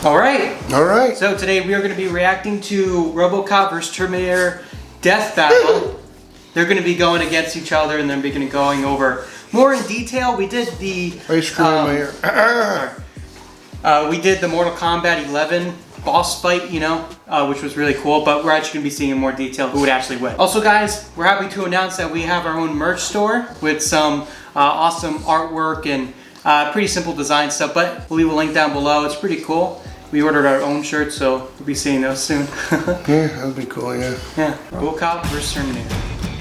All right. All right. So today we are going to be reacting to RoboCop vs. Terminator death battle. They're going to be going against each other, and then we're going to be going over more in detail. We did the Ice cream in my ear. we did the Mortal Kombat 11 boss fight, you know, which was really cool. But we're actually going to be seeing in more detail who would actually win. Also, guys, we're happy to announce that we have our own merch store with some awesome artwork and pretty simple design stuff. But we'll leave a link down below. It's pretty cool. We ordered our own shirts, so we'll be seeing those soon. Yeah, that'd be cool, yeah. Yeah, RoboCop versus Terminator.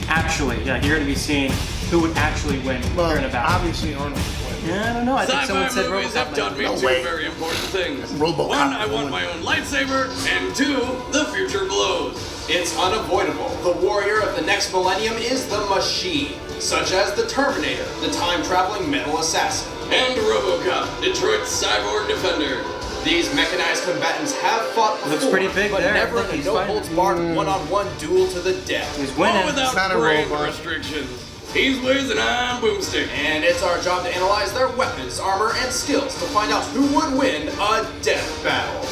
Actually, yeah, you're gonna be seeing who would actually win during a battle. Obviously Arnold would win. Yeah, I don't know. I think someone said movies have taught me RoboCop. two very important things. RoboCop One, I want my own lightsaber, and two, the future glows. It's unavoidable. The warrior of the next millennium is the machine, such as the Terminator, the time-traveling metal assassin. And RoboCop, Detroit's cyborg defender. These mechanized combatants have fought before, Looks pretty big but there. never Look, in a he's no-holds-barred one-on-one duel to the death. He's All winning. It's not without a brain robot. restrictions. He's Wiz and I'm Boomstick. And it's our job to analyze their weapons, armor, and skills to find out who would win a death battle.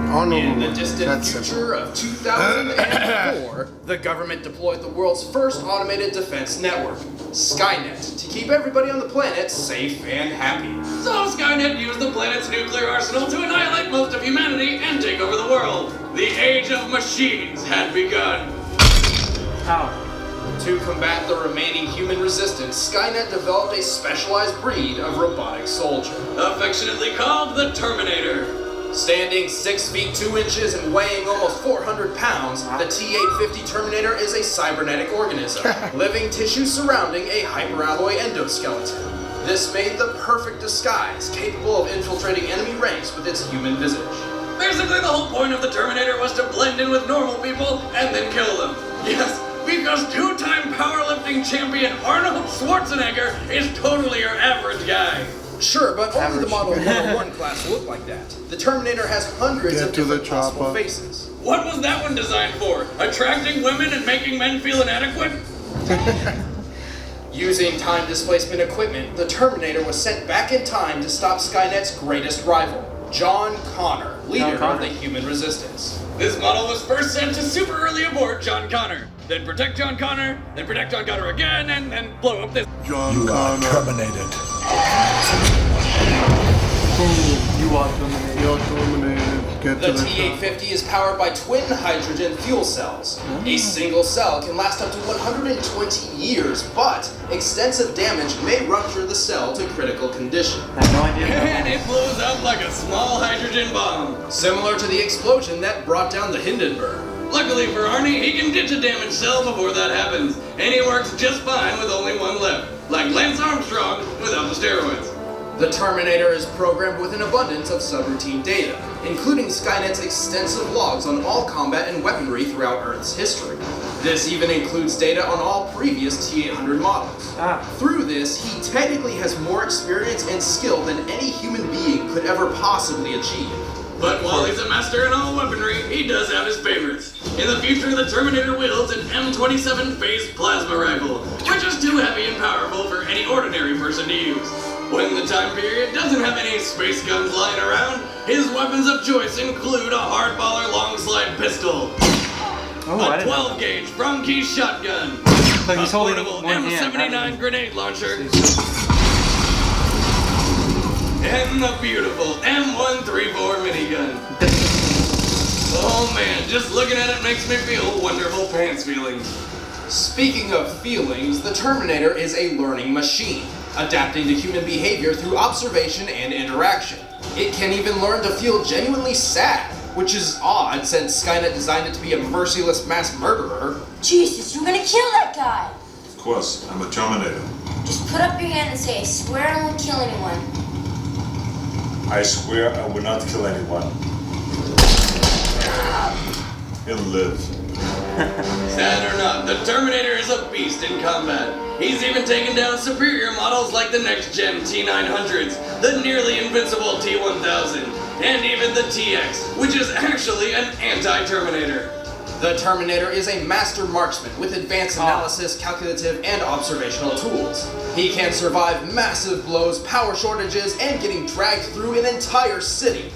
Arnold In would the win. distant That's simple. future of 2004, the government deployed the world's first automated defense network, Skynet, to keep everybody on the planet safe and happy. So Skynet used the planet's nuclear arsenal to annihilate most of humanity and take over the world. The age of machines had begun. How? To combat the remaining human resistance, Skynet developed a specialized breed of robotic soldier. Affectionately called the Terminator. Standing 6 feet 2 inches and weighing almost 400 pounds, the T-850 Terminator is a cybernetic organism, living tissue surrounding a hyperalloy endoskeleton. This made the perfect disguise, capable of infiltrating enemy ranks with its human visage. Basically, the whole point of the Terminator was to blend in with normal people and then kill them. Yes, because two-time powerlifting champion Arnold Schwarzenegger is totally your average guy. Sure, but only the Model 101 class look like that. The Terminator has hundreds of different possible faces. What was that one designed for? Attracting women and making men feel inadequate? Using time displacement equipment, the Terminator was sent back in time to stop Skynet's greatest rival, John Connor, leader of the human resistance. This model was first sent to super early abort John Connor, then protect John Connor, then protect John Connor again, and then blow up this. John Connor. Terminated. You are Terminator. You're terminated. Get The to the top. T-850 is powered by twin hydrogen fuel cells. A single cell can last up to 120 years, but extensive damage may rupture the cell to critical condition. I have no idea. And it blows up like a small hydrogen bomb. Similar to the explosion that brought down the Hindenburg. Luckily for Arnie, he can ditch a damaged cell before that happens, and he works just fine with only one left, like Lance Armstrong without the steroids. The Terminator is programmed with an abundance of subroutine data, including Skynet's extensive logs on all combat and weaponry throughout Earth's history. This even includes data on all previous T-800 models. Through this, he technically has more experience and skill than any human being could ever possibly achieve. But while he's a master in all weaponry, he does have his favorites. In the future, the Terminator wields an M27 phased plasma rifle, which is too heavy and powerful for any ordinary person to use. When the time period doesn't have any space guns lying around, his weapons of choice include a hardballer long slide pistol, a 12 gauge from key shotgun, So he's a holding portable one hand. M79 grenade launcher, and the beautiful M134 minigun. Oh man, just looking at it makes me feel wonderful pants feelings. Speaking of feelings, the Terminator is a learning machine, adapting to human behavior through observation and interaction. It can even learn to feel genuinely sad, which is odd since Skynet designed it to be a merciless mass murderer. Jesus, you're gonna kill that guy! Of course, I'm a Terminator. Just put up your hand and say, I swear I won't kill anyone. I swear I will not kill anyone. He'll live. Sad or not, the Terminator is a beast in combat. He's even taken down superior models like the next-gen T-900s, the nearly invincible T-1000, and even the TX, which is actually an anti-Terminator. The Terminator is a master marksman with advanced analysis, calculative, and observational tools. He can survive massive blows, power shortages, and getting dragged through an entire city.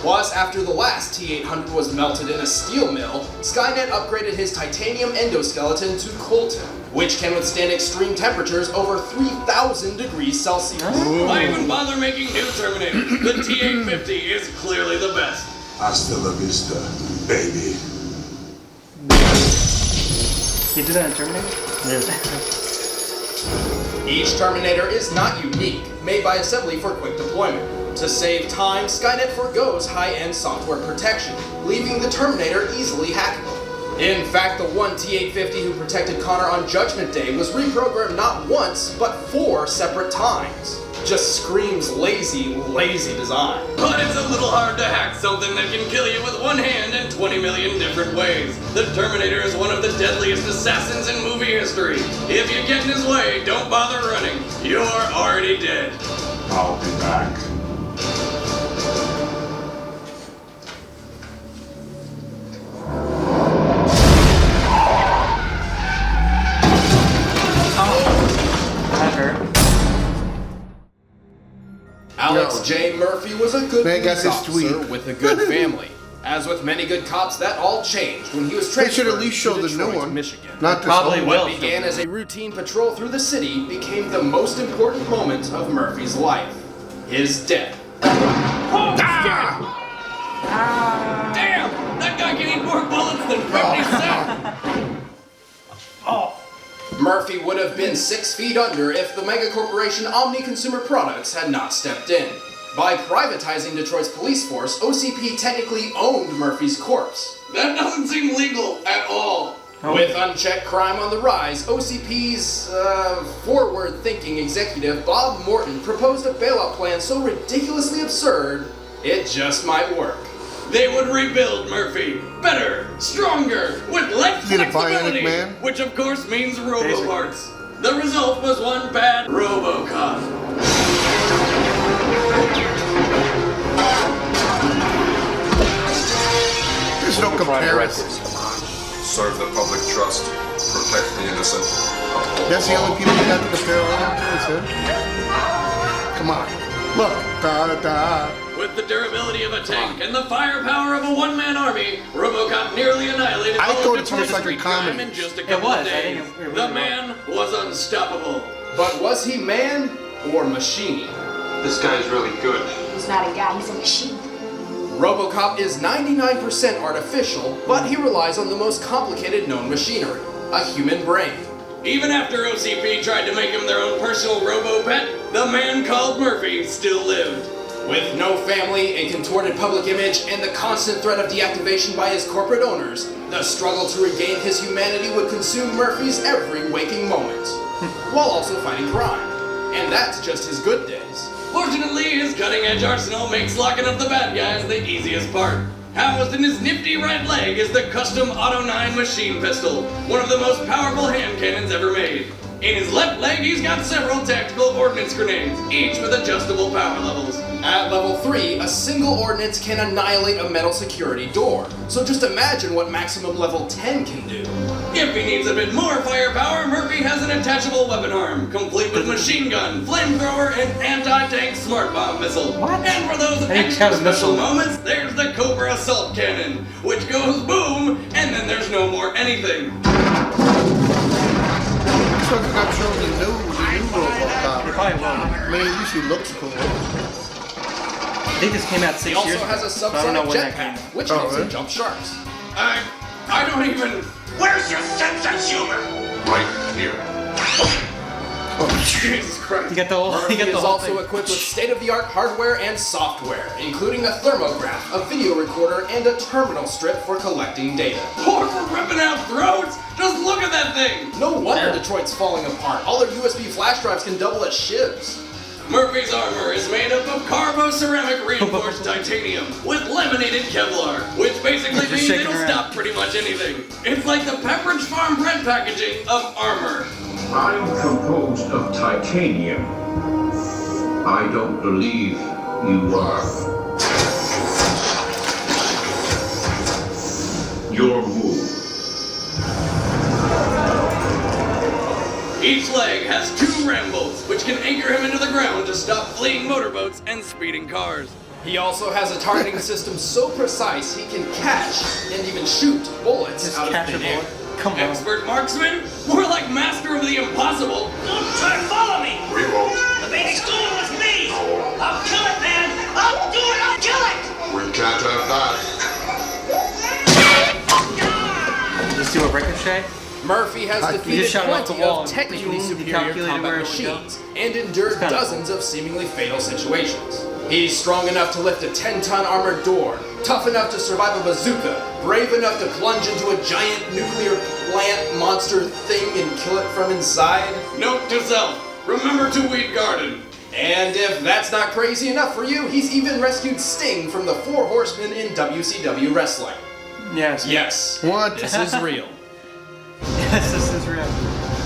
Plus, after the last T-800 was melted in a steel mill, Skynet upgraded his titanium endoskeleton to Colton, which can withstand extreme temperatures over 3,000 degrees Celsius. Why even bother making new Terminators? The T-850 is clearly the best. Hasta la vista, baby. You did that in Terminator? Each Terminator is not unique, made by assembly for quick deployment. To save time, Skynet forgoes high-end software protection, leaving the Terminator easily hackable. In fact, the one T-850 who protected Connor on Judgment Day was reprogrammed not once, but 4 separate times. Just screams lazy, lazy design. But it's a little hard to hack something that can kill you with one hand in 20 million different ways. The Terminator is one of the deadliest assassins in movie history. If you get in his way, don't bother running. You're already dead. I'll be back. That hurt. Alex Yo. J. Murphy was a good Man got police this officer tweet. with a good family. As with many good cops, that all changed when he was They should transferred at least show to the new Detroit, one. Michigan. Not this Probably old will. one. What began as a routine patrol through the city became the most important moment of Murphy's life. His death. Damn! That guy can eat more bullets than 50 Cent! Murphy would have been 6 feet under if the mega corporation Omni Consumer Products had not stepped in. By privatizing Detroit's police force, OCP technically owned Murphy's corpse. That doesn't seem legal at all. With unchecked crime on the rise, OCP's forward-thinking executive Bob Morton proposed a bailout plan so ridiculously absurd, it just might work. They would rebuild Murphy. Better, stronger, with less Get a flexibility. bionic man? Which of course means robo-parts. The result was one bad RoboCop. There's no comparison. Serve the public trust, protect the innocent. That's the only people you got to compare all to, is him. Come on. Look. Da da. With the durability of a tank and the firepower of a one-man army, RoboCop nearly annihilated I all thought of it Detroit's was like a street crime comedy. in just a couple was. of I think days. it really The was. man was unstoppable. But was he man or machine? This guy's really good. He's not a guy, he's a machine. RoboCop is 99% artificial, but he relies on the most complicated known machinery, a human brain. Even after OCP tried to make him their own personal robo-pet, the man called Murphy still lived. With no family, a contorted public image, and the constant threat of deactivation by his corporate owners, the struggle to regain his humanity would consume Murphy's every waking moment, while also fighting crime. And that's just his good days. Fortunately, his cutting-edge arsenal makes locking up the bad guys the easiest part. Housed in his nifty right leg is the custom Auto 9 machine pistol, one of the most powerful hand cannons ever made. In his left leg, he's got several tactical ordnance grenades, each with adjustable power levels. At level 3, a single ordnance can annihilate a metal security door, so just imagine what maximum level 10 can do. If he needs a bit more firepower, Murphy has an attachable weapon arm, complete with machine gun, flamethrower, and anti-tank smart bomb missile. What? And for those I think extra it's got a special missile. moments, there's the Cobra assault cannon, which goes boom, and then there's no more anything. So they're not showing the new RoboCop. Probably will. I mean, at least he looks cool. I think this came out 6 He years also ago. has a So I don't know subsonic when that came jetpack, out. which Oh, makes him really? jump sharks. I don't even... Where's your sense of humor? Right here. Jesus Christ. You got the whole, you Murphy got the is whole also thing. equipped with state-of-the-art hardware and software, including a thermograph, a video recorder, and a terminal strip for collecting data. Or for ripping out throats? Just look at that thing! No wonder Detroit's falling apart. All their USB flash drives can double as shivs. Murphy's armor is made up of carbo-ceramic reinforced titanium with laminated Kevlar, which basically Just means shaking it'll around. stop pretty much anything. It's like the Pepperidge Farm bread packaging of armor. I'm composed of titanium. I don't believe you are. Your move. Each leg has 2 ram bolts, which can anchor him into the ground to stop fleeing motorboats and speeding cars. He also has a targeting system so precise he can catch and even shoot bullets Just out catch of a thin air. bullet. Come on. Expert marksman? More like master of the impossible. Don't try to follow me! We won't. The baby's going with me! I'll kill it, man! I'll do it! I'll kill it! We can't have that. Just do a ricochet. Murphy has You defeated just shot it off the 20 wall of and technically he superior calculated combat where it would go. machines and endured It's kinda dozens of seemingly fatal situations. He's strong enough to lift a 10-ton armored door, tough enough to survive a bazooka, brave enough to plunge into a giant nuclear plant monster thing and kill it from inside. Note to self, remember to weed garden. And if that's not crazy enough for you, he's even rescued Sting from the 4 Horsemen in WCW wrestling. Yes. Yes, What? this is real. Yes, this is real.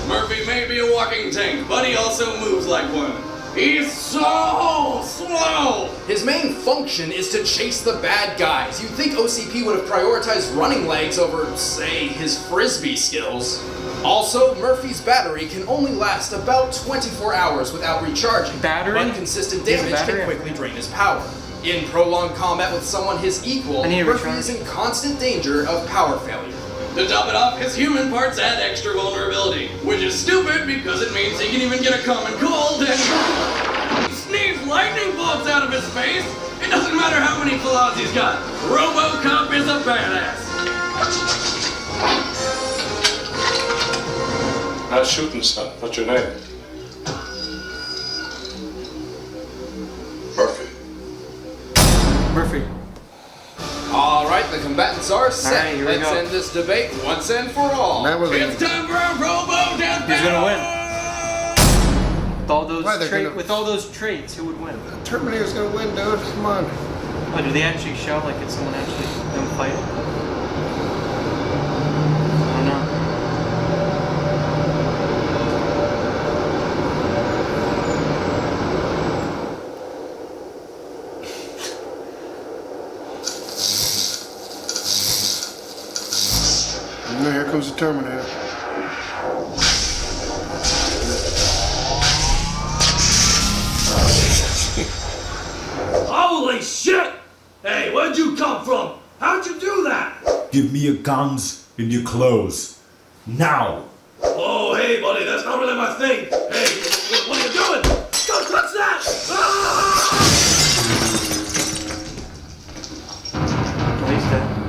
Murphy may be a walking tank, but he also moves like one. He's so slow! His main function is to chase the bad guys. You'd think OCP would have prioritized running legs over, say, his frisbee skills. Also, Murphy's battery can only last about 24 hours without recharging. Battery? But consistent He has a damage battery? can quickly drain his power. In prolonged combat with someone his equal, I need a Murphy recharge. is in constant danger of power failure. To top it off, his human parts add extra vulnerability, which is stupid because it means he can even get a common cold and sneeze lightning bolts out of his face. It doesn't matter how many flaws he's got. RoboCop is a badass. Nice shooting, son. What's your name? Murphy. Murphy. Alright, the combatants are set. Alright, here we Let's go. end this debate once and for all. That was It's time for a Robo Death Who's gonna win? With all Why, they're those gonna- with all those traits, who would win? Terminator's gonna win, dude. Come on. Oh, do they actually show like it's someone actually them fighting? I don't know. No, here comes the Terminator. Holy shit! Hey, where'd you come from? How'd you do that? Give me your guns and your clothes. Now! Oh, hey, buddy, that's not really my thing. Hey, what are you doing? Don't touch that! Ah! At least that.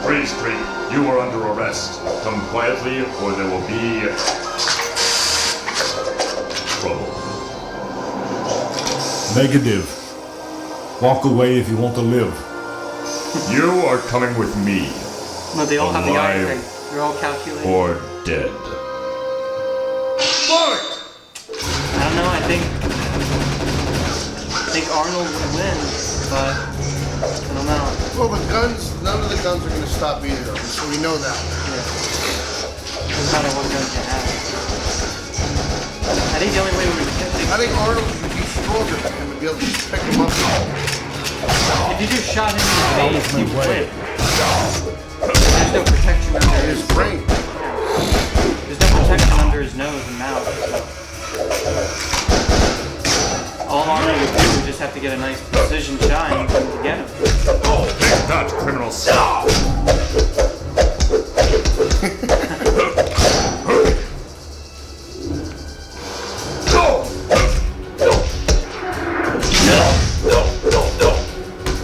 Freeze, Street, you are under arrest. Come quietly or there will be trouble. Negative. Walk away if you want to live. You are coming with me. No, they all have the eye Alive. thing. They're all calculated. Or dead. I don't know. I think Arnold would win, but I don't know. Well, the guns, none of the guns are gonna stop either, so we know that. Doesn't matter what guns you have. I think the only way we would I think Arnold would be stronger than him and be able to just pick him up. if you just shot him in the face, you would win. There's no protection under His brain. There's no protection under his nose and mouth. So. All Arnold would do is just have to get a nice precision shot and you can get him. Take that, criminal. Stop!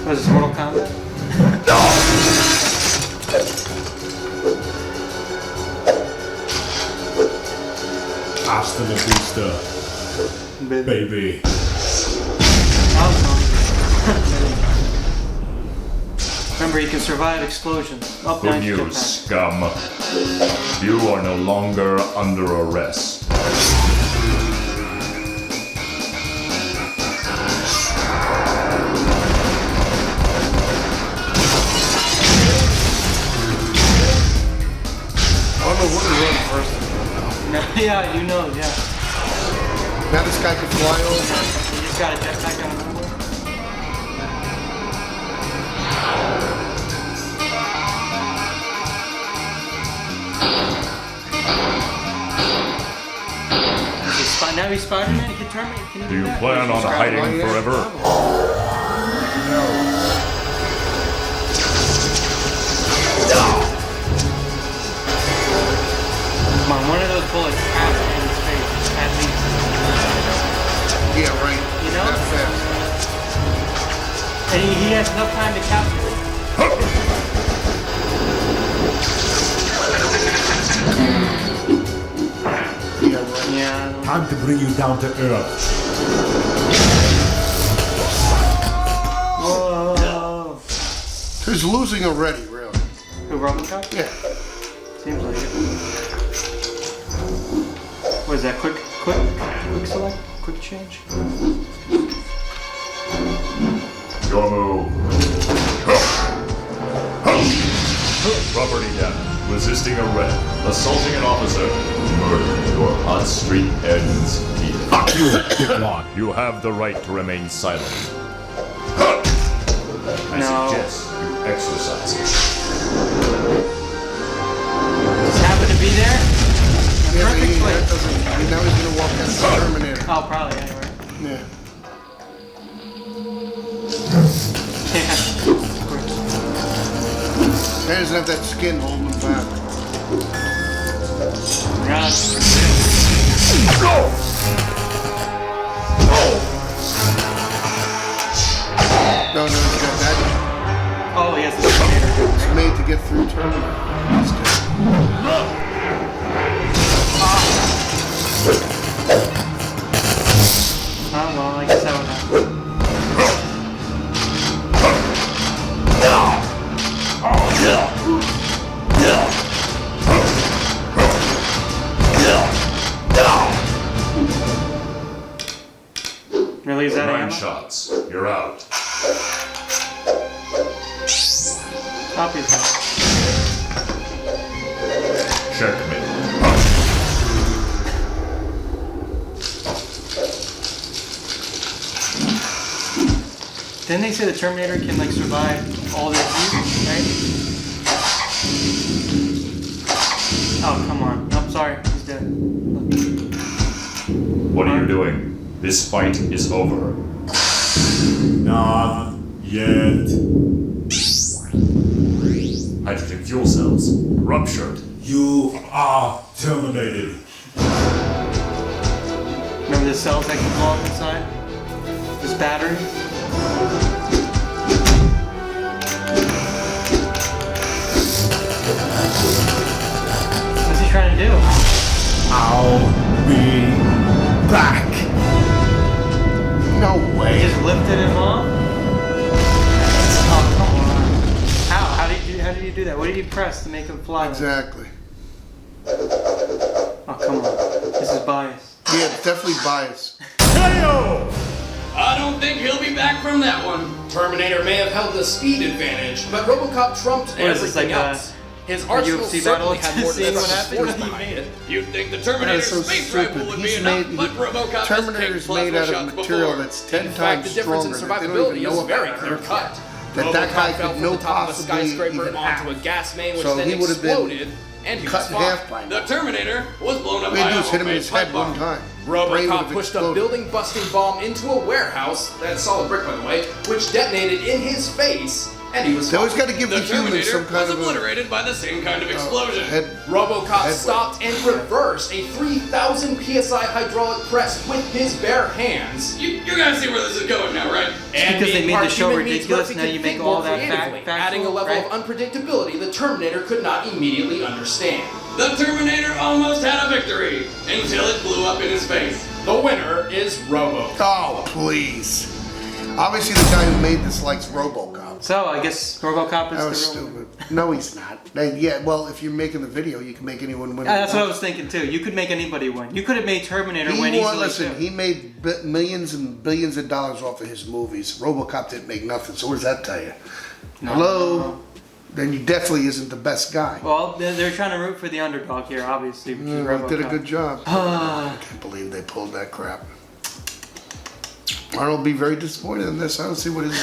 Was this Mortal Kombat? Hasta la vista, baby. Remember, he can survive explosions. Up Good nice news, jetpack. scum. You are no longer under arrest. Yeah, you know, yeah. Now this guy can fly over. You just got a jetpack on the runway. Now he's Spider-Man. He can turn me. Do you plan on hiding forever? Come on, one of those bullets has to hit his face, at least. Yeah, right. You know? That's fast. And he has enough time to calculate. Yeah, right. Yeah. Time to bring you down to earth. Whoa. Who's losing already, really? Who, RoboCop? Yeah. Seems like it. What is that? Quick select? Quick change? Your move. Property damage. Resisting arrest. Assaulting an officer. Murder. Your hot street ends here. Fuck you, Dicklon. You have the right to remain silent. I suggest you exercise it. Just happen to be there? Yeah, Perfect place. now he's gonna walk out the Terminator. Oh, probably, anyway. Yeah. Yeah. He doesn't have that skin holding him back. Run. No, he's got that. Oh, he has the Terminator. It's made to get through Terminator. Oh, well, I guess that would happen. Really, is that 9 ammo? shots. You're out. Obviously. Checkmate. Didn't they say the Terminator can like survive all this heat, right? Oh, come on. I'm sorry. He's dead. Look. What are you doing? This fight is over. Not yet. Hydrogen fuel cells. Ruptured. You are terminated. Remember the cells that can blow up inside? This battery? What's he trying to do? I'll be back. No He way. just lifted him off? Oh, come on. How? How did you do that? What did you press to make him fly? Exactly. Oh, come on. This is bias. Yeah, it's definitely biased. I don't think he'll be back from that one. Terminator may have held the speed advantage, but RoboCop trumped What is this, everything like else. His a arsenal UFC certainly battle? had more Seeing what destructive happened? force He behind made it. You'd think the That Terminator's is so space stupid. rifle would be He's enough, made but RoboCop Terminator's has taken made out plasma of shots material before. that's 10 In fact, times the difference in stronger. That they don't survivability even know is very about clear Earth cut. yet. That guy RoboCop fell could from no the top of a possibly skyscraper even onto a have. gas main, which So then he would have been exploded, and he was cut in fine. half by The now. Terminator was blown up All by they a do is hit him in his head homemade pipe one bomb. time. Brain would RoboCop have pushed a exploded. building-busting bomb into a warehouse, that's solid brick by the way, which detonated in his face, and he was They always fine. got to give the The humans Terminator some kind was of a obliterated by the same kind of explosion. head. RoboCop Headway. stopped and reversed a 3,000 PSI hydraulic press with his bare hands. You guys see where this is going now, right? And because they being made the part show human means ridiculous, Murphy now could you think make more all that creatively, factual, adding a level right? of unpredictability the Terminator could not immediately understand. The Terminator almost had a victory until it blew up in his face. The winner is RoboCop. Oh, please. Obviously, the guy who made this likes RoboCop. So, I guess RoboCop is That was the real stupid. No, he's not. Yeah, well, if you're making the video, you can make anyone win. That's what I was thinking too. You could make anybody win. You could have made Terminator win easily Listen, too. he made millions and billions of dollars off of his movies. RoboCop didn't make nothing. So what does that tell you? No. Hello? then he definitely isn't the best guy. Well, they're trying to root for the underdog here, obviously. Which is RoboCop. Did a good job. I can't believe they pulled that crap. Arnold will be very disappointed in this. I don't see what his...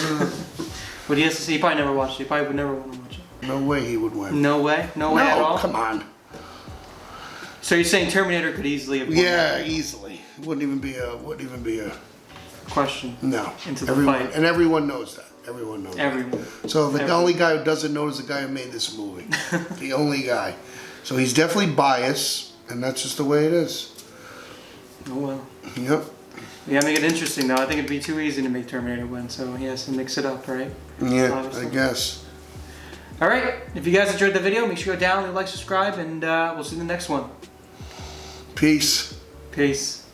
What he has to see, he probably never watched it. He probably would never want to watch it. No way he would win. No way? No way at all? Come on. So you're saying Terminator could easily have won? Yeah, easily. It wouldn't even be a question. No. Into the fight. And everyone knows that. Everyone knows Everyone. that. So the only guy who doesn't know is the guy who made this movie. The only guy. So he's definitely biased, and that's just the way it is. Oh well. Yep. Yeah, make it interesting though. I think it'd be too easy to make Terminator win, so he has to mix it up, right? Yeah, Obviously. I guess. Alright, if you guys enjoyed the video, make sure you go down, leave a like, subscribe, and we'll see you in the next one. Peace. Peace.